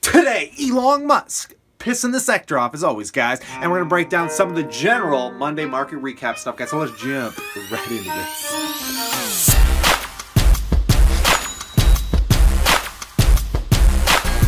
Today, Elon Musk pissing the sector off as always, guys, and we're gonna break down some of the general Monday market recap stuff, guys. So let's jump right into this.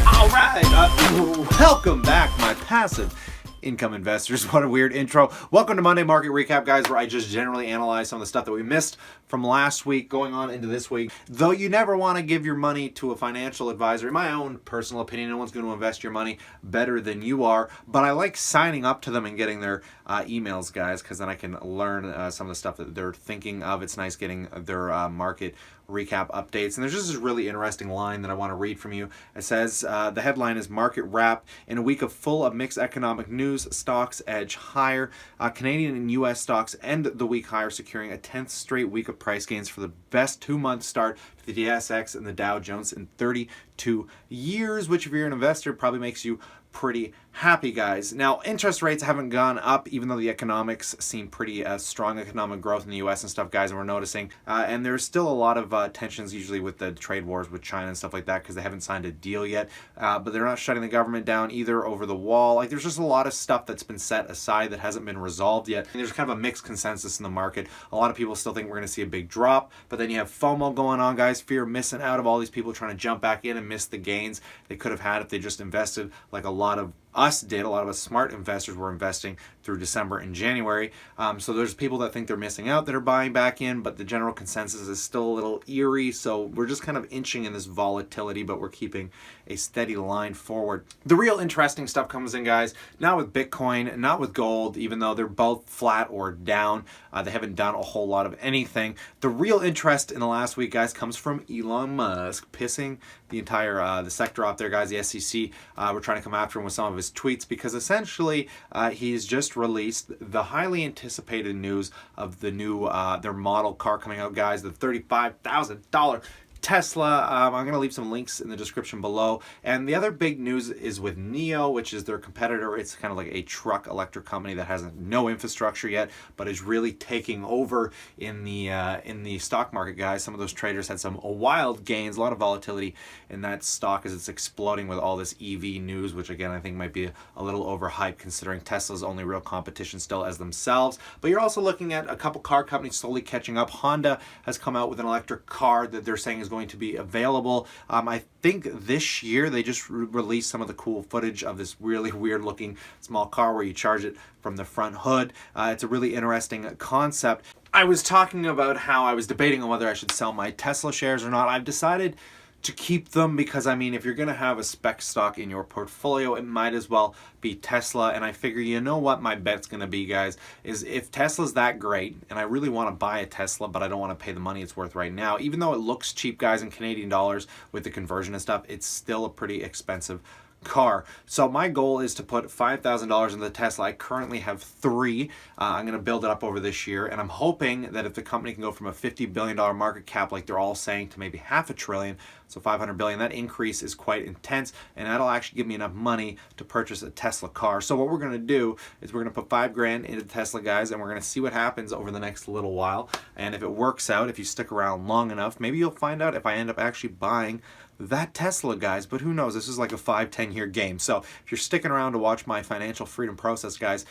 All right, welcome back, my passive income investors. What a weird intro. Welcome to Monday Market Recap, guys, where I just generally analyze some of the stuff that we missed from last week going on into this week. Though you never want to give your money to a financial advisor, in my own personal opinion, no one's going to invest your money better than you are, but I like signing up to them and getting their emails, guys, because then I can learn some of the stuff that they're thinking of. It's nice getting their market recap updates. And there's just this really interesting line that I want to read from you. It says, the headline is Market Wrap. In a week full of mixed economic news, stocks edge higher. Canadian and U.S. stocks end the week higher, securing a 10th straight week of price gains for the best two-month start for the TSX and the Dow Jones in 32 years, which if you're an investor probably makes you pretty happy, guys. Now, interest rates haven't gone up, even though the economics seem pretty strong economic growth in the U.S. and stuff, guys, and we're noticing. And there's still a lot of tensions usually with the trade wars with China and stuff like that because they haven't signed a deal yet. But they're not shutting the government down either over the wall. Like, there's just a lot of stuff that's been set aside that hasn't been resolved yet. And there's kind of a mixed consensus in the market. A lot of people still think we're going to see a big drop, but then you have FOMO going on, guys, fear of missing out of all these people trying to jump back in and miss the gains they could have had if they just invested like a lot of us did. A lot of us smart investors were investing through December and January. So there's people that think they're missing out that are buying back in, but the general consensus is still a little eerie. So we're just kind of inching in this volatility, but we're keeping a steady line forward. The real interesting stuff comes in, guys, not with Bitcoin, not with gold, even though they're both flat or down. They haven't done a whole lot of anything. The real interest in the last week, guys, comes from Elon Musk pissing the entire the sector off there, guys. The SEC, we're trying to come after him with some of his tweets because essentially he's just released the highly anticipated news of the new their model car coming out, guys, the $35,000 Tesla. I'm going to leave some links in the description below. And the other big news is with NIO, which is their competitor. It's kind of like a truck electric company that has no infrastructure yet, but is really taking over in the stock market, guys. Some of those traders had some wild gains, a lot of volatility in that stock as it's exploding with all this EV news, which again I think might be a little overhyped considering Tesla's only real competition still as themselves. But you're also looking at a couple car companies slowly catching up. Honda has come out with an electric car that they're saying is going to be available. I think this year they just released some of the cool footage of this really weird looking small car where you charge it from the front hood. It's a really interesting concept. I was talking about how I was debating on whether I should sell my Tesla shares or not. I've decided to keep them because, I mean, if you're going to have a spec stock in your portfolio, it might as well be Tesla. And I figure, you know what my bet's going to be, guys, is if Tesla's that great and I really want to buy a Tesla, but I don't want to pay the money it's worth right now, even though it looks cheap, guys, in Canadian dollars with the conversion and stuff, it's still a pretty expensive car. So my goal is to put $5,000 into the Tesla. I currently have 3. I'm going to build it up over this year, and I'm hoping that if the company can go from a $50 billion market cap like they're all saying to maybe $500 billion, so $500 billion, that increase is quite intense, and that'll actually give me enough money to purchase a Tesla car. So what we're going to do is we're going to put $5,000 into Tesla, guys, and we're going to see what happens over the next little while. And if it works out, if you stick around long enough, maybe you'll find out if I end up actually buying that Tesla, guys. But who knows? This is like a 5-10 year game. So if you're sticking around to watch my financial freedom process, guys,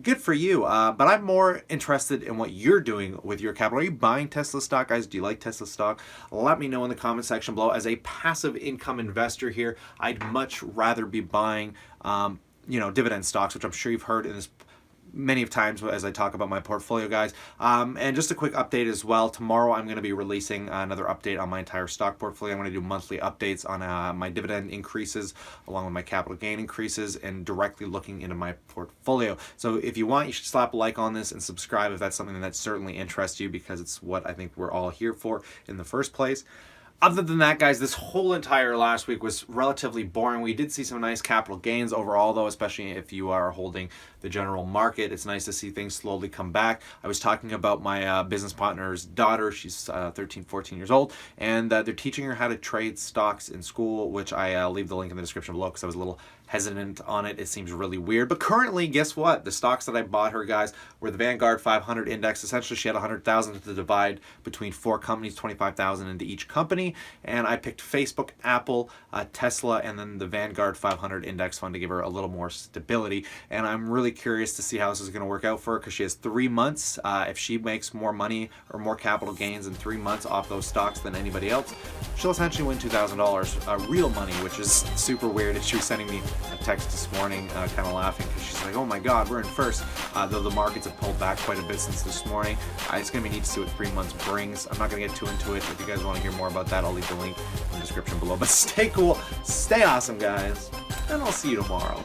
good for you. But I'm more interested in what you're doing with your capital. Are you buying Tesla stock, guys? Do you like Tesla stock? Let me know in the comment section below. As a passive income investor here, I'd much rather be buying dividend stocks, which I'm sure you've heard in this many of times as I talk about my portfolio, guys. And just a quick update as well. Tomorrow I'm going to be releasing another update on my entire stock portfolio. I'm going to do monthly updates on my dividend increases along with my capital gain increases and directly looking into my portfolio. So if you want, you should slap a like on this and subscribe if that's something that certainly interests you, because it's what I think we're all here for in the first place. Other than that, guys, this whole entire last week was relatively boring. We did see some nice capital gains overall, though, especially if you are holding the general market. It's nice to see things slowly come back. I was talking about my business partner's daughter. She's 13, 14 years old, and they're teaching her how to trade stocks in school, which I leave the link in the description below because I was a little hesitant on it. It seems really weird. But currently, guess what? The stocks that I bought her, guys, were the Vanguard 500 index. Essentially, she had 100,000 to divide between 4 companies, 25,000 into each company. money, and I picked Facebook, Apple, Tesla, and then the Vanguard 500 index fund to give her a little more stability. And I'm really curious to see how this is going to work out for her, because she has 3 months. If she makes more money or more capital gains in 3 months off those stocks than anybody else, she'll essentially win $2,000 real money, which is super weird. And she was sending me a text this morning kind of laughing, because she's like, oh my god, we're in first, though the markets have pulled back quite a bit since this morning. It's going to be neat to see what 3 months brings. I'm not going to get too into it. If you guys want to hear more about that, I'll leave the link in the description below. But stay cool, stay awesome, guys, and I'll see you tomorrow.